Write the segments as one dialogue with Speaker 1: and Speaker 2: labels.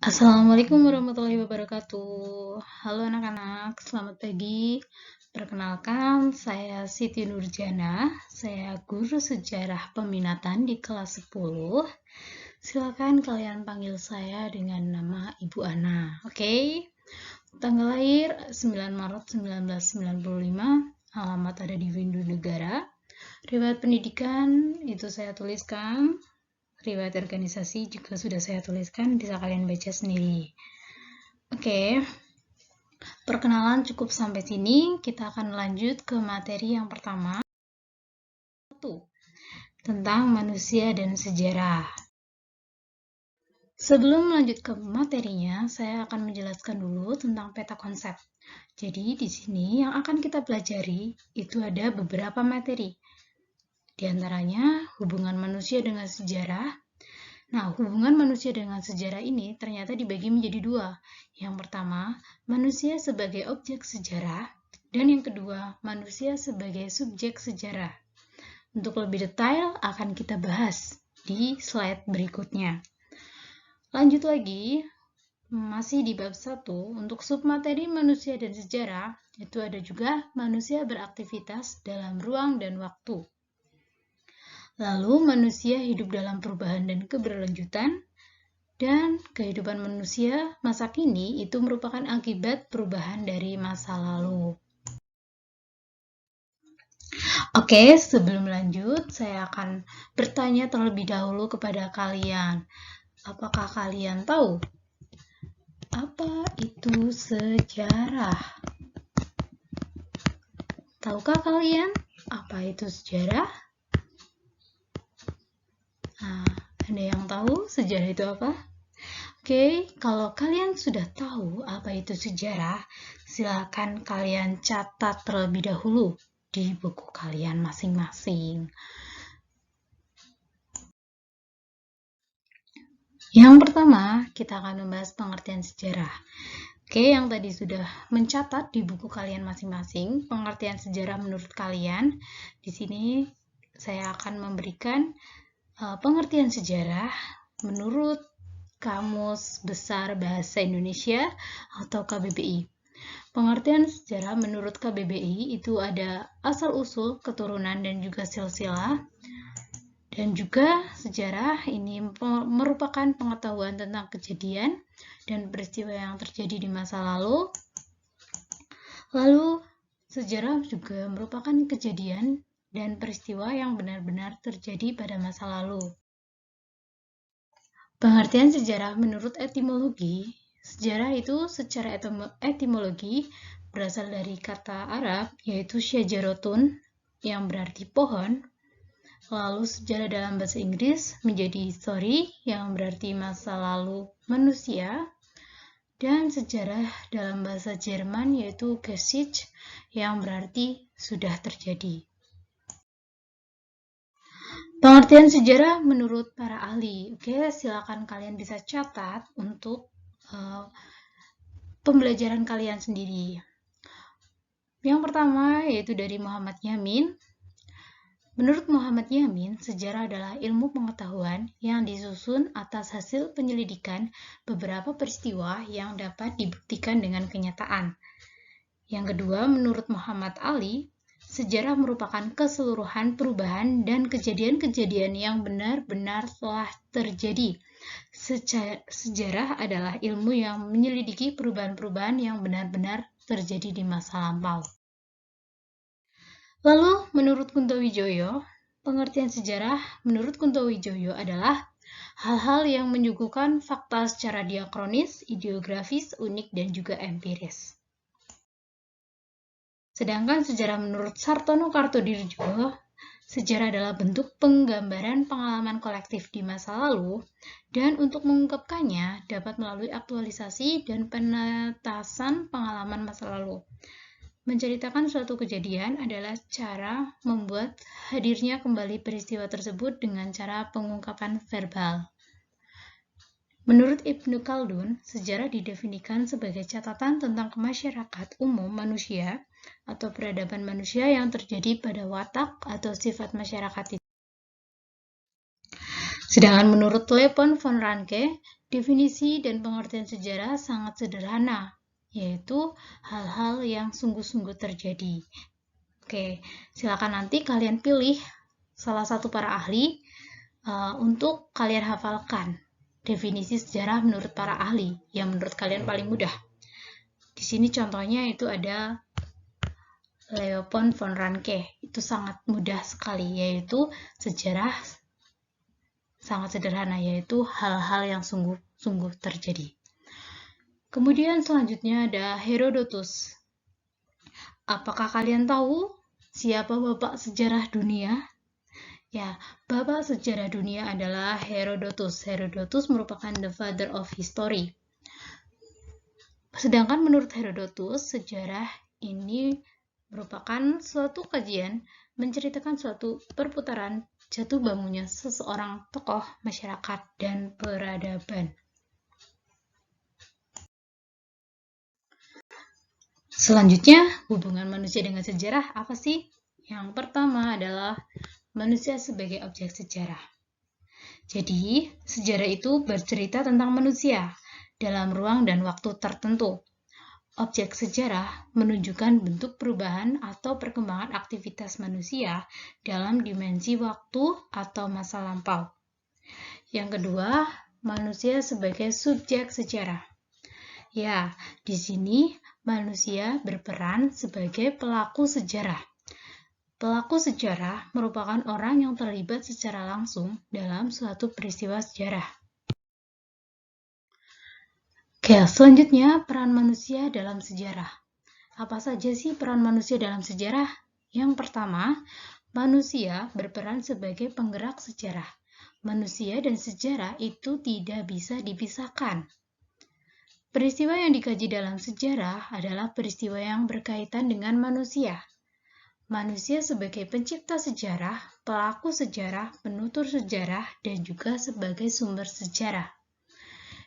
Speaker 1: Assalamualaikum warahmatullahi wabarakatuh. Halo anak-anak, selamat pagi. Perkenalkan, saya Siti Nurjana. Saya guru sejarah peminatan di kelas 10. Silakan kalian panggil saya dengan nama Ibu Ana. Oke? Tanggal lahir 9 Maret 1995, alamat ada di Windu Negara. Riwayat pendidikan itu saya tuliskan. Riwayat organisasi juga sudah saya tuliskan, bisa kalian baca sendiri. Oke, perkenalan cukup sampai sini. Kita akan lanjut ke materi yang pertama, tentang manusia dan sejarah. Sebelum lanjut ke materinya, saya akan menjelaskan dulu tentang peta konsep. Jadi di sini yang akan kita pelajari itu ada beberapa materi. Di antaranya hubungan manusia dengan sejarah. Nah, hubungan manusia dengan sejarah ini ternyata dibagi menjadi dua. Yang pertama, manusia sebagai objek sejarah, dan yang kedua, manusia sebagai subjek sejarah. Untuk lebih detail akan kita bahas di slide berikutnya. Lanjut lagi, masih di bab 1, untuk submateri manusia dan sejarah, itu ada juga manusia beraktivitas dalam ruang dan waktu. Lalu manusia hidup dalam perubahan dan keberlanjutan, dan kehidupan manusia masa kini itu merupakan akibat perubahan dari masa lalu. Oke, sebelum lanjut, saya akan bertanya terlebih dahulu kepada kalian. Apakah kalian tahu apa itu sejarah? Tahukah kalian apa itu sejarah? Nah, ada yang tahu sejarah itu apa? Oke, kalau kalian sudah tahu apa itu sejarah, silakan kalian catat terlebih dahulu di buku kalian masing-masing. Yang pertama, kita akan membahas pengertian sejarah. Oke, yang tadi sudah mencatat di buku kalian masing-masing, pengertian sejarah menurut kalian. Di sini saya akan memberikan pengertian sejarah menurut Kamus Besar Bahasa Indonesia atau KBBI. Pengertian sejarah menurut KBBI itu ada asal-usul, keturunan, dan juga silsilah. Dan juga sejarah ini merupakan pengetahuan tentang kejadian dan peristiwa yang terjadi di masa lalu. Lalu, sejarah juga merupakan kejadian dan peristiwa yang benar-benar terjadi pada masa lalu. Pengertian sejarah menurut etimologi, sejarah itu secara etimologi berasal dari kata Arab yaitu syajarotun yang berarti pohon. Lalu sejarah dalam bahasa Inggris menjadi history yang berarti masa lalu manusia. Dan sejarah dalam bahasa Jerman yaitu Geschichte yang berarti sudah terjadi. Pengertian sejarah menurut para ahli. Oke, silakan kalian bisa catat untuk pembelajaran kalian sendiri. Yang pertama yaitu dari Muhammad Yamin. Menurut Muhammad Yamin, sejarah adalah ilmu pengetahuan yang disusun atas hasil penyelidikan beberapa peristiwa yang dapat dibuktikan dengan kenyataan. Yang kedua, menurut Muhammad Ali, sejarah merupakan keseluruhan perubahan dan kejadian-kejadian yang benar-benar telah terjadi. Sejarah adalah ilmu yang menyelidiki perubahan-perubahan yang benar-benar terjadi di masa lampau. Lalu, menurut Kunto Wijoyo, pengertian sejarah menurut Kunto Wijoyo adalah hal-hal yang menyuguhkan fakta secara diakronis, ideografis, unik, dan juga empiris. Sedangkan sejarah menurut Sartono Kartodirjo, sejarah adalah bentuk penggambaran pengalaman kolektif di masa lalu, dan untuk mengungkapkannya dapat melalui aktualisasi dan penetasan pengalaman masa lalu. Menceritakan suatu kejadian adalah cara membuat hadirnya kembali peristiwa tersebut dengan cara pengungkapan verbal. Menurut Ibnu Khaldun, sejarah didefinisikan sebagai catatan tentang masyarakat umum manusia atau peradaban manusia yang terjadi pada watak atau sifat masyarakat itu. Sedangkan menurut Lepon von Ranke, definisi dan pengertian sejarah sangat sederhana, yaitu hal-hal yang sungguh-sungguh terjadi. Oke, silakan nanti kalian pilih salah satu para ahli untuk kalian hafalkan definisi sejarah menurut para ahli yang menurut kalian paling mudah. Di sini contohnya itu ada Lepon von Ranke, itu sangat mudah sekali, yaitu sejarah sangat sederhana, yaitu hal-hal yang sungguh-sungguh terjadi. Kemudian selanjutnya ada Herodotus. Apakah kalian tahu siapa bapak sejarah dunia? Ya, bapak sejarah dunia adalah Herodotus. Herodotus merupakan the father of history. Sedangkan menurut Herodotus, sejarah ini merupakan suatu kajian menceritakan suatu perputaran jatuh bangunnya seseorang tokoh masyarakat dan peradaban. Selanjutnya, hubungan manusia dengan sejarah apa sih? Yang pertama adalah manusia sebagai objek sejarah. Jadi, sejarah itu bercerita tentang manusia dalam ruang dan waktu tertentu. Objek sejarah menunjukkan bentuk perubahan atau perkembangan aktivitas manusia dalam dimensi waktu atau masa lampau. Yang kedua, manusia sebagai subjek sejarah. Ya, di sini manusia berperan sebagai pelaku sejarah. Pelaku sejarah merupakan orang yang terlibat secara langsung dalam suatu peristiwa sejarah. Oke, selanjutnya peran manusia dalam sejarah. Apa saja sih peran manusia dalam sejarah? Yang pertama, manusia berperan sebagai penggerak sejarah. Manusia dan sejarah itu tidak bisa dipisahkan. Peristiwa yang dikaji dalam sejarah adalah peristiwa yang berkaitan dengan manusia. Manusia sebagai pencipta sejarah, pelaku sejarah, penutur sejarah, dan juga sebagai sumber sejarah.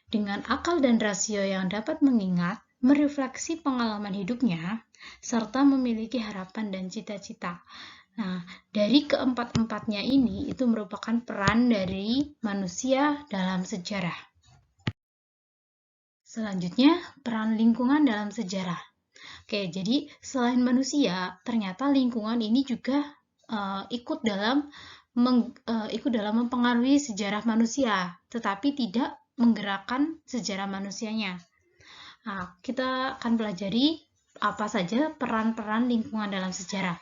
Speaker 1: Dengan akal dan rasio yang dapat mengingat, merefleksi pengalaman hidupnya, serta memiliki harapan dan cita-cita. Nah, dari keempat-empatnya ini, itu merupakan peran dari manusia dalam sejarah. Selanjutnya, peran lingkungan dalam sejarah. Oke, jadi selain manusia, ternyata lingkungan ini juga ikut dalam mempengaruhi sejarah manusia, tetapi tidak menggerakkan sejarah manusianya. Nah, kita akan pelajari apa saja peran-peran lingkungan dalam sejarah.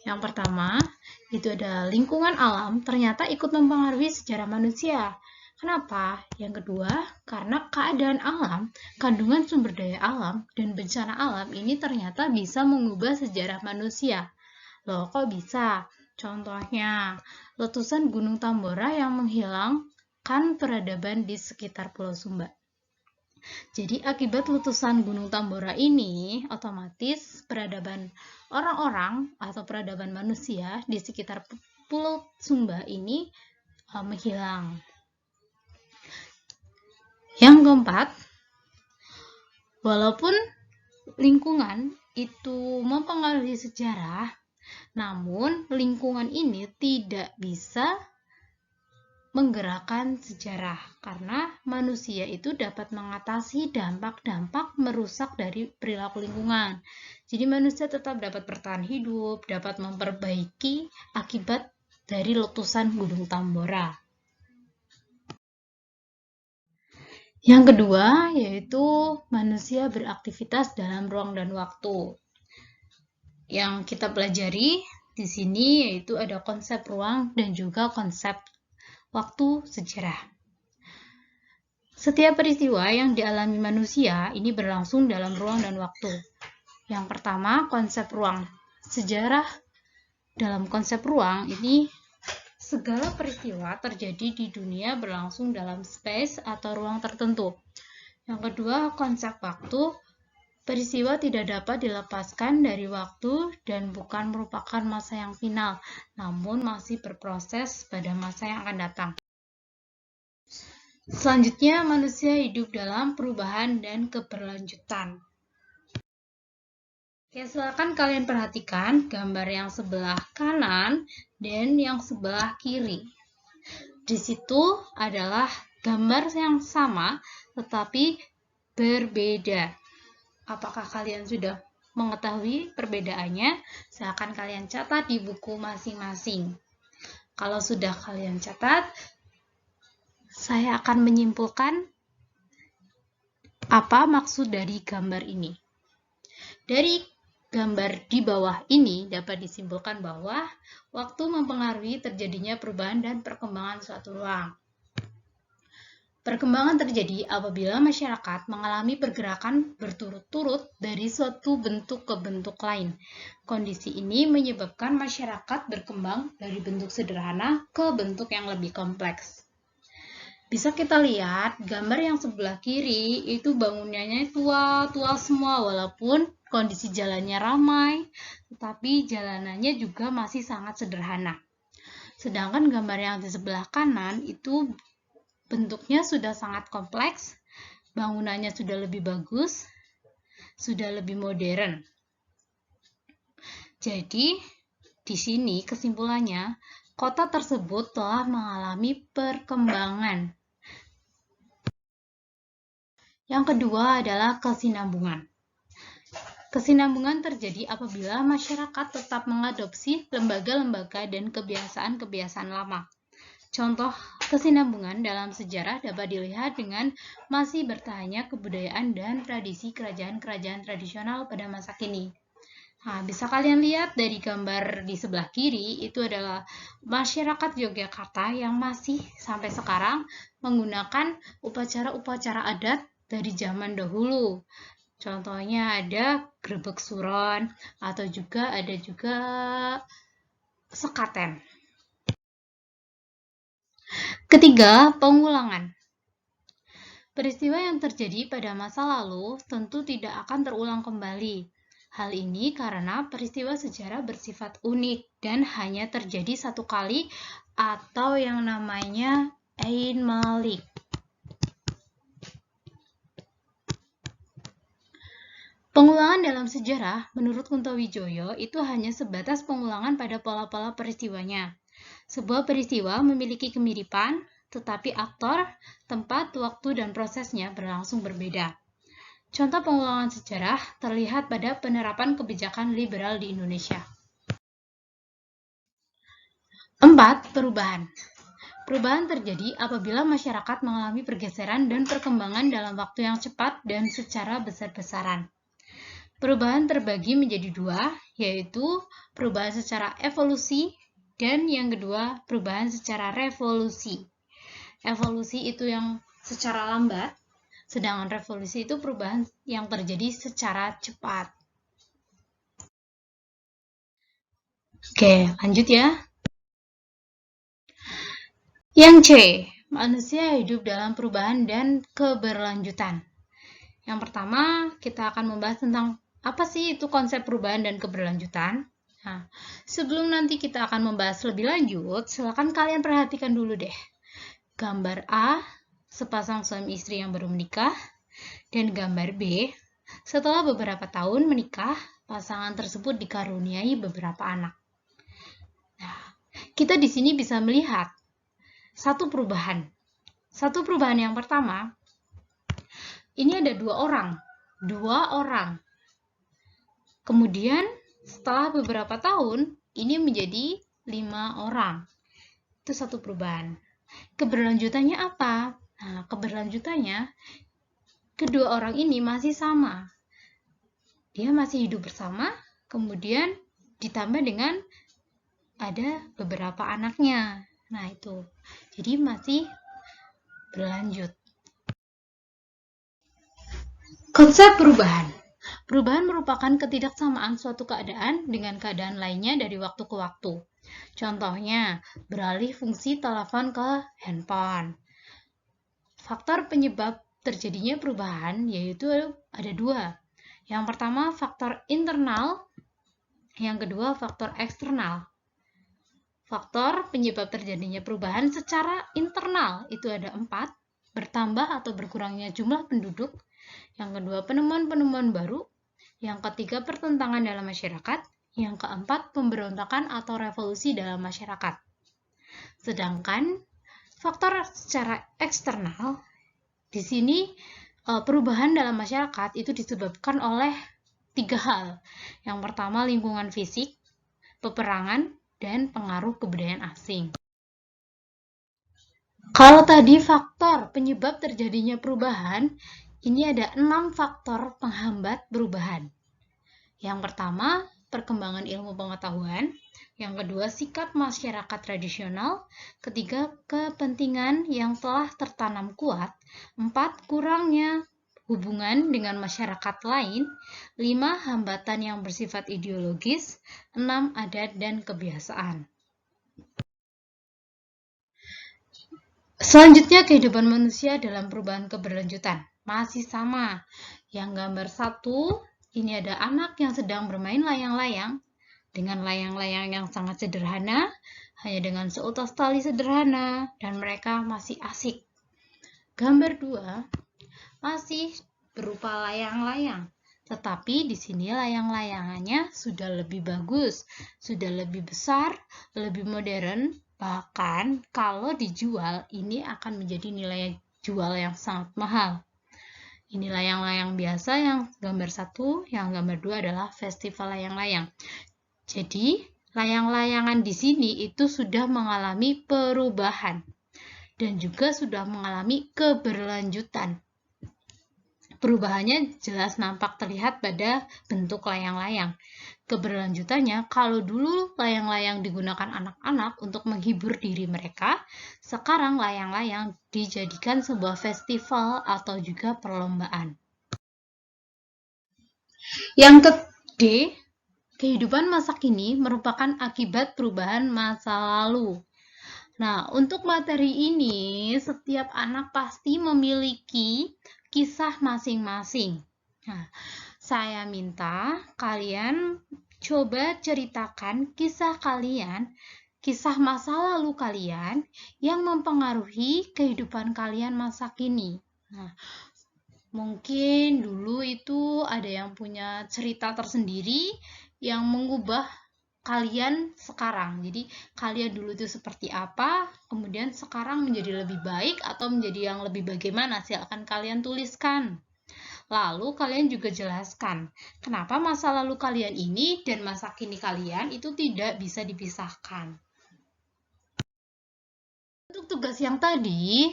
Speaker 1: Yang pertama, itu ada lingkungan alam ternyata ikut mempengaruhi sejarah manusia. Kenapa? Yang kedua, karena keadaan alam, kandungan sumber daya alam, dan bencana alam ini ternyata bisa mengubah sejarah manusia. Loh, kok bisa? Contohnya, letusan Gunung Tambora yang menghilangkan peradaban di sekitar Pulau Sumba. Jadi akibat letusan Gunung Tambora ini, otomatis peradaban orang-orang atau peradaban manusia di sekitar Pulau Sumba ini menghilang. Yang keempat, walaupun lingkungan itu mempengaruhi sejarah, namun lingkungan ini tidak bisa menggerakkan sejarah karena manusia itu dapat mengatasi dampak-dampak merusak dari perilaku lingkungan. Jadi manusia tetap dapat bertahan hidup, dapat memperbaiki akibat dari letusan Gunung Tambora. Yang kedua yaitu manusia beraktivitas dalam ruang dan waktu. Yang kita pelajari di sini yaitu ada konsep ruang dan juga konsep waktu sejarah. Setiap peristiwa yang dialami manusia ini berlangsung dalam ruang dan waktu. Yang pertama, konsep ruang. Sejarah dalam konsep ruang ini segala peristiwa terjadi di dunia berlangsung dalam space atau ruang tertentu. Yang kedua, konsep waktu. Peristiwa tidak dapat dilepaskan dari waktu dan bukan merupakan masa yang final, namun masih berproses pada masa yang akan datang. Selanjutnya, manusia hidup dalam perubahan dan keberlanjutan. Oke, silakan kalian perhatikan gambar yang sebelah kanan dan yang sebelah kiri. di situ adalah gambar yang sama tetapi berbeda. Apakah kalian sudah mengetahui perbedaannya? Silakan kalian catat di buku masing-masing. Kalau sudah kalian catat, saya akan menyimpulkan apa maksud dari gambar ini. Dari gambar di bawah ini dapat disimpulkan bahwa waktu mempengaruhi terjadinya perubahan dan perkembangan suatu ruang. Perkembangan terjadi apabila masyarakat mengalami pergerakan berturut-turut dari suatu bentuk ke bentuk lain. Kondisi ini menyebabkan masyarakat berkembang dari bentuk sederhana ke bentuk yang lebih kompleks. Bisa kita lihat gambar yang sebelah kiri itu bangunannya tua-tua semua, walaupun kondisi jalannya ramai, tetapi jalanannya juga masih sangat sederhana. Sedangkan gambar yang di sebelah kanan itu bentuknya sudah sangat kompleks, bangunannya sudah lebih bagus, sudah lebih modern. Jadi, di sini kesimpulannya, kota tersebut telah mengalami perkembangan. Yang kedua adalah kesinambungan. Kesinambungan terjadi apabila masyarakat tetap mengadopsi lembaga-lembaga dan kebiasaan-kebiasaan lama. Contoh kesinambungan dalam sejarah dapat dilihat dengan masih bertahannya kebudayaan dan tradisi kerajaan-kerajaan tradisional pada masa kini. Nah, bisa kalian lihat dari gambar di sebelah kiri, itu adalah masyarakat Yogyakarta yang masih sampai sekarang menggunakan upacara-upacara adat dari zaman dahulu. Contohnya ada grebek suron atau juga ada sekaten. Ketiga, pengulangan. Peristiwa yang terjadi pada masa lalu tentu tidak akan terulang kembali. Hal ini karena peristiwa sejarah bersifat unik dan hanya terjadi satu kali atau yang namanya Ain Malik. Pengulangan dalam sejarah, menurut Kuntowijoyo, itu hanya sebatas pengulangan pada pola-pola peristiwanya. Sebuah peristiwa memiliki kemiripan, tetapi aktor, tempat, waktu, dan prosesnya berlangsung berbeda. Contoh pengulangan sejarah terlihat pada penerapan kebijakan liberal di Indonesia. 4. Perubahan. Perubahan terjadi apabila masyarakat mengalami pergeseran dan perkembangan dalam waktu yang cepat dan secara besar-besaran. Perubahan terbagi menjadi dua, yaitu perubahan secara evolusi dan yang kedua perubahan secara revolusi. Evolusi itu yang secara lambat, sedangkan revolusi itu perubahan yang terjadi secara cepat. Oke, lanjut ya. Yang C, manusia hidup dalam perubahan dan keberlanjutan. Yang pertama, kita akan membahas tentang apa sih itu konsep perubahan dan keberlanjutan. Nah, sebelum nanti kita akan membahas lebih lanjut, silakan kalian perhatikan dulu deh. Gambar A, sepasang suami istri yang baru menikah, dan gambar B, setelah beberapa tahun menikah, pasangan tersebut dikaruniai beberapa anak. Nah, kita di sini bisa melihat satu perubahan. Satu perubahan yang pertama, ini ada dua orang. Kemudian setelah beberapa tahun, ini menjadi 5 orang. Itu satu perubahan. Keberlanjutannya apa? Nah, keberlanjutannya, kedua orang ini masih sama. Dia masih hidup bersama, kemudian ditambah dengan ada beberapa anaknya. Nah, itu. Jadi masih berlanjut. Konsep perubahan. Perubahan merupakan ketidaksamaan suatu keadaan dengan keadaan lainnya dari waktu ke waktu. Contohnya, beralih fungsi telepon ke handphone. Faktor penyebab terjadinya perubahan yaitu ada dua. Yang pertama, faktor internal. Yang kedua, faktor eksternal. Faktor penyebab terjadinya perubahan secara internal itu ada 4, bertambah atau berkurangnya jumlah penduduk. Yang kedua, penemuan-penemuan baru. Yang ketiga, pertentangan dalam masyarakat. Yang keempat, pemberontakan atau revolusi dalam masyarakat. Sedangkan Faktor secara eksternal, di sini perubahan dalam masyarakat itu disebabkan oleh 3 hal. Yang pertama lingkungan fisik, peperangan, dan pengaruh kebudayaan asing. Kalau tadi faktor penyebab terjadinya perubahan, ini ada 6 faktor penghambat perubahan. Yang pertama, perkembangan ilmu pengetahuan. Yang kedua, sikap masyarakat tradisional. Ketiga, kepentingan yang telah tertanam kuat. 4, kurangnya hubungan dengan masyarakat lain. 5, hambatan yang bersifat ideologis. 6, adat dan kebiasaan. Selanjutnya, kehidupan manusia dalam perubahan keberlanjutan. Masih sama. Yang gambar 1, ini ada anak yang sedang bermain layang-layang dengan layang-layang yang sangat sederhana, hanya dengan seutas tali sederhana, dan mereka masih asik. Gambar 2 masih berupa layang-layang, tetapi di sini layang-layangannya sudah lebih bagus, sudah lebih besar, lebih modern, bahkan kalau dijual ini akan menjadi nilai jual yang sangat mahal. Ini layang-layang biasa yang gambar 1, yang gambar 2 adalah festival layang-layang. Jadi, layang-layangan di sini itu sudah mengalami perubahan dan juga sudah mengalami keberlanjutan. Perubahannya jelas nampak terlihat pada bentuk layang-layang. Keberlanjutannya, kalau dulu layang-layang digunakan anak-anak untuk menghibur diri mereka, sekarang layang-layang dijadikan sebuah festival atau juga perlombaan. Yang kedua, kehidupan masa kini merupakan akibat perubahan masa lalu. Nah, untuk materi ini, setiap anak pasti memiliki kisah masing-masing. Nah, saya minta kalian coba ceritakan kisah kalian, kisah masa lalu kalian yang mempengaruhi kehidupan kalian masa kini. Nah, mungkin dulu itu ada yang punya cerita tersendiri yang mengubah kalian sekarang. Jadi kalian dulu itu seperti apa, kemudian sekarang menjadi lebih baik atau menjadi yang lebih bagaimana, silakan kalian tuliskan. Lalu kalian juga jelaskan kenapa masa lalu kalian ini dan masa kini kalian itu tidak bisa dipisahkan. Untuk tugas yang tadi,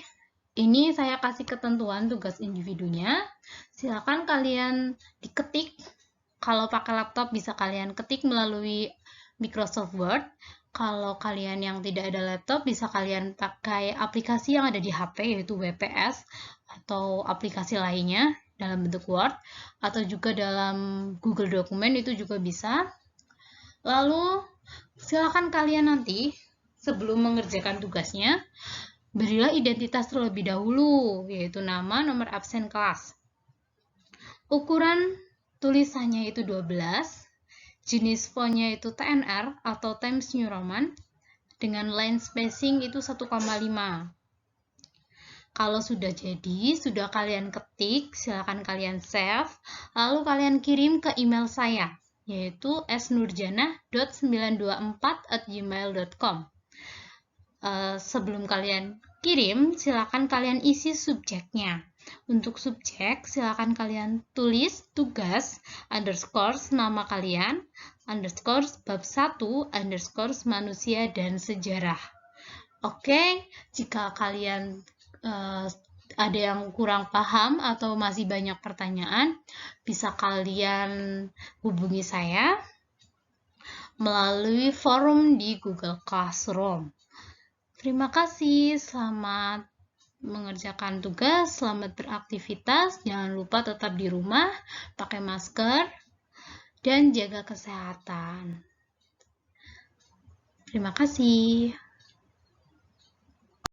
Speaker 1: ini saya kasih ketentuan tugas individunya. Silakan kalian diketik. Kalau pakai laptop bisa kalian ketik melalui Microsoft Word. Kalau kalian yang tidak ada laptop bisa kalian pakai aplikasi yang ada di HP yaitu WPS atau aplikasi lainnya dalam bentuk Word atau juga dalam Google Dokumen itu juga bisa. Lalu silakan kalian nanti sebelum mengerjakan tugasnya berilah identitas terlebih dahulu, yaitu nama, nomor absen kelas. Ukuran tulisannya itu 12, jenis fontnya itu TNR atau Times New Roman, dengan line spacing itu 1,5. Kalau sudah jadi, sudah kalian ketik, silakan kalian save, lalu kalian kirim ke email saya, yaitu snurjana.924@gmail.com. Sebelum kalian kirim, silakan kalian isi subjeknya. Untuk subjek, silakan kalian tulis tugas underscore nama kalian underscore bab 1 underscore manusia dan sejarah. Oke, jika kalian ada yang kurang paham atau masih banyak pertanyaan, bisa kalian hubungi saya melalui forum di Google Classroom. Terima kasih, selamat mengerjakan tugas, selamat beraktivitas, jangan lupa tetap di rumah, pakai masker, dan jaga kesehatan. Terima kasih.